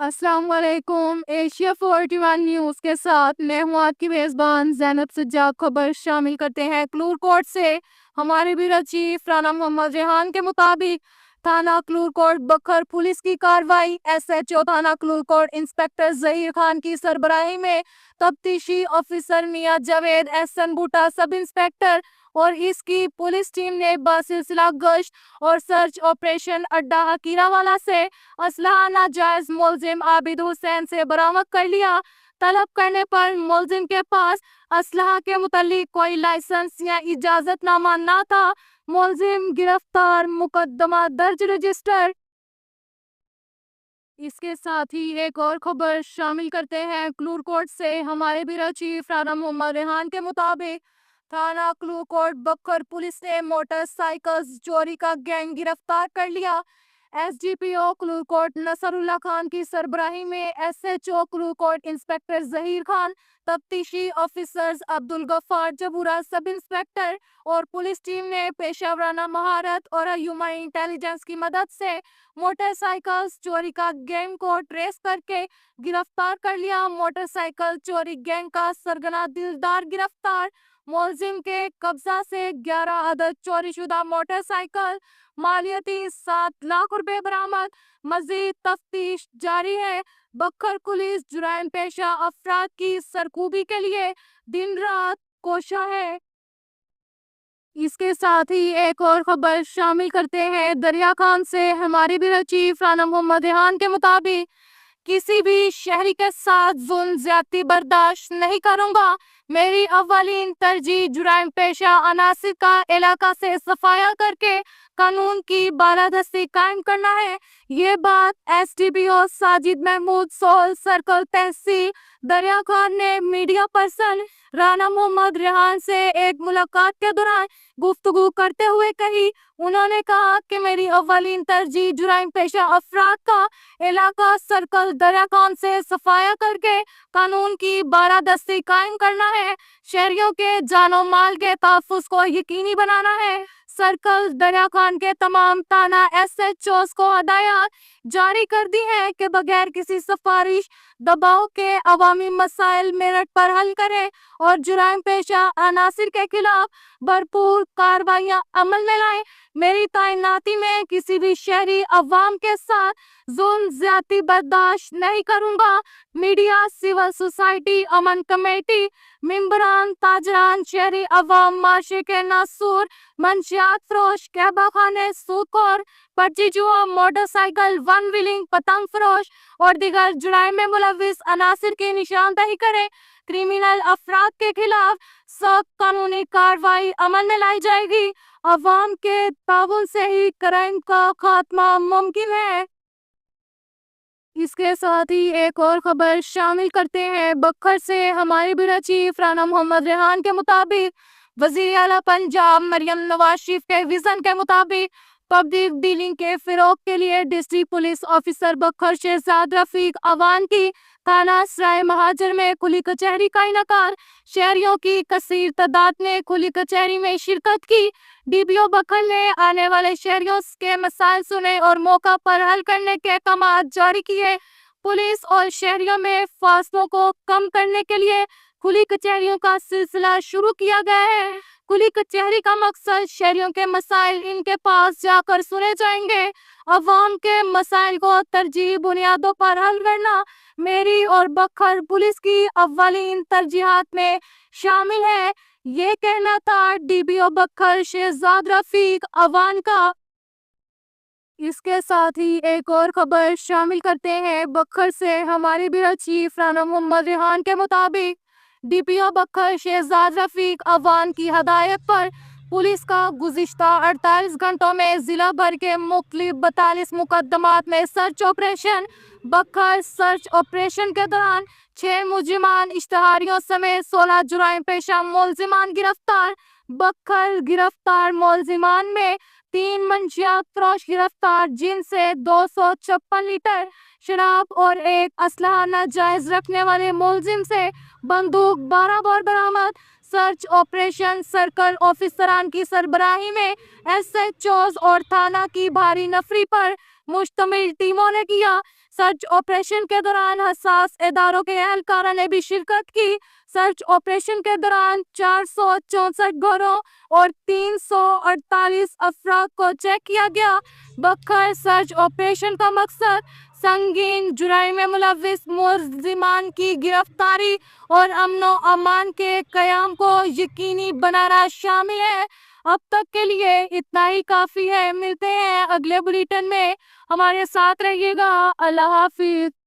अस्सलाम वालेकुम। Asia 41 news के साथ मैं हूँ आपकी मेज़बान ज़ैनब सज्जाद। खबर शामिल करते हैं क्लूर कोर्ट से। हमारे ब्यूरो चीफ राना मोहम्मद रेहान के मुताबिक थाना क्लूर कोर्ट बखर पुलिस की कार्रवाई। SHO थाना क्लूर कोर्ट इंस्पेक्टर जहीर खान की सरबराही में तफ्तीशी ऑफिसर मियां जावेद एहसन बूटा, सब इंस्पेक्टर और इसकी पुलिस टीम ने बासिलसिला गश्त और सर्च ऑपरेशन अड्डा हकीरावाला से असलहा नाजायज मुलजिम आबिद हुसैन से बरामद कर लिया। तलब करने पर मुलजिम के पास असलहा के मुतालिक कोई लाइसेंस या इजाजतनामा ना था। मुलजिम गिरफ्तार, मुकदमा दर्ज रजिस्टर। इसके साथ ही एक और खबर शामिल करते हैं क्लूर कोर्ट से। हमारे ब्यूरो चीफ राना मोहम्मद रेहान के मुताबिक थाना क्लूर कोर्ट बखर पुलिस ने मोटरसाइकिल चोरी का गैंग गिरफ्तार कर लिया। SDPO क्लूर कोर्ट नसरुल्ला खान की सरबराही में SHO क्लूर कोर्ट इंस्पेक्टर जहीर खान, तफ्तीशी ऑफिसर्स अब्दुल गफ्फार जबूरा, सब इंस्पेक्टर और पुलिस टीम ने पेशावराना महारत और ह्यूमन इंटेलिजेंस की मदद से मोटरसाइकिल चोरी का गैंग को ट्रेस करके गिरफ्तार कर लिया। मोटरसाइकिल चोरी गैंग का सरगना दिलदार गिरफ्तार। मुलजिम के कब्जा से 11 अदद चोरीशुदा मोटरसाइकिल, मालियती 7 लाख रुपए बरामद। मजीद तफ्तीश जारी है। बखर पुलिस जुराइम पेशा अफराद की सरकूबी के लिए दिन रात कोशा है। इसके साथ ही एक और खबर शामिल करते हैं दरिया खान से। हमारे ब्यूरो चीफ राना मोहम्मद रेहान के मुताबिक किसी भी शहरी के साथ जुल्म ज्यादती बर्दाश्त नहीं करूंगा। मेरी अव्वलीन तरजीह जुराइम पेशा अनासिर का इलाका से सफाया करके कानून की बालादस्ती कायम करना है। ये बात SDPO साजिद महमूद सोल सर्कल तहसील दरिया खान ने मीडिया पर्सन राना मोहम्मद रेहान से एक मुलाकात के दौरान गुफ्तगू करते हुए कही। उन्होंने कहा कि मेरी अव्वलीन तरजीह जुराइम पेशा अफराद का इलाका सर्कल दरिया खान से सफाया करके कानून की बालादस्ती कायम करना है। शहरियों के जानो माल के तहफ्फुज़ को यकीनी बनाना है। सर्कल दरिया खान के तमाम थाना SHOs को हदायत जारी कर दी है कि बगैर किसी सिफारिश दबाव के अवामी मसाइल मेरठ पर हल करें और जुराइम पेशा अनासिर के खिलाफ भरपूर कार्रवाइयां अमल में लाएं। मेरी तैनाती में किसी भी शहरी अवाम के साथ जुल्म ज्यादती बर्दाश्त नहीं करूंगा। मीडिया, सिविल सोसाइटी, अमन कमेटी, मेंबरान, ताजरान, शहरी अवाम, माशे के नासूर, मंशियात फरोश, कहबा खाने, सूदखोर, पर्ची जुआ, मोटरसाइकिल, वन व्हीलिंग, पतंग फरोश और दीगर जुराइम में मुलविस अनासिर की निशानदही करें। क्रिमिनल अफराद के खिलाफ सख्त कानूनी कार्रवाई अमल में लाई जाएगी। अवाम के ताउन से ही क्राइम का खात्मा मुमकिन है। इसके साथ ही एक और खबर शामिल करते हैं बखर से। हमारे ब्यूरो चीफ राना मोहम्मद रेहान के मुताबिक वज़ीर आला पंजाब मरियम नवाज शरीफ के विजन के मुताबिक पब्लिक डीलिंग के फिरोग के लिए डिस्ट्रिक्ट पुलिस ऑफिसर बखर शहजाद रफीक अवान की थाना सराय महाजर में खुली कचहरी का इनकार। शहरियों की कसीर तादाद ने खुली कचहरी में शिरकत की। DPO बखर ने आने वाले शहरियों के मसाइल सुने और मौका पर हल करने के अहकाम जारी किए। पुलिस और शहरियों में फासलों को कम करने के लिए खुली कचहरियों का सिलसिला शुरू किया गया है। खुली कचहरी का मकसद शहरियों के मसाइल इनके पास जाकर सुने जाएंगे। अवाम के मसाइल को तरजीह बुनियादों पर हल करना मेरी और बखर पुलिस की अव्वलीन तरजीहात में शामिल है। ये कहना था DPO बखर शहजाद रफीक अवान का। इसके साथ ही एक और खबर शामिल करते हैं बखर से। हमारे ब्यूरो चीफ राना मोहम्मद रेहान के मुताबिक DPO बखर शहजाद रफीक अवान की हदायत पर पुलिस का गुज़िश्ता 48 घंटों में जिला भर के मुख्तलिफ 42 मुकदमात में सर्च ऑपरेशन। बखर सर्च ऑपरेशन के दौरान 6 मुलजिमान इश्तहारियों समेत 16 जुराइम पेशा मुलजिमान गिरफ्तार। बखर गिरफ्तार मुलजिमान में 3 मंशियात फरोश गिरफ्तार, जिनसे 256 लीटर शराब और एक असलहा नाजायज रखने वाले मुलजिम से बंदूक 12 बोर बरामद। सर्च ऑपरेशन सर्कल ऑफिसरान की सरबराही में SHOs और थाना की भारी नफरी पर मुश्तमिल टीमों ने किया। سرچ آپریشن کے دوران حساس اداروں کے اہلکاروں نے بھی شرکت کی۔ سرچ آپریشن کے دوران 464 گھروں اور 348 افراد کو چیک کیا گیا۔ بکھر سرچ آپریشن کا مقصد سنگین جرائم میں ملوث ملزمان کی گرفتاری اور امن و امان کے قیام کو یقینی بنانا شامل ہے۔ اب تک کے لیے اتنا ہی کافی ہے۔ ملتے ہیں اگلے بلیٹن میں، ہمارے ساتھ رہیے گا۔ اللہ حافظ۔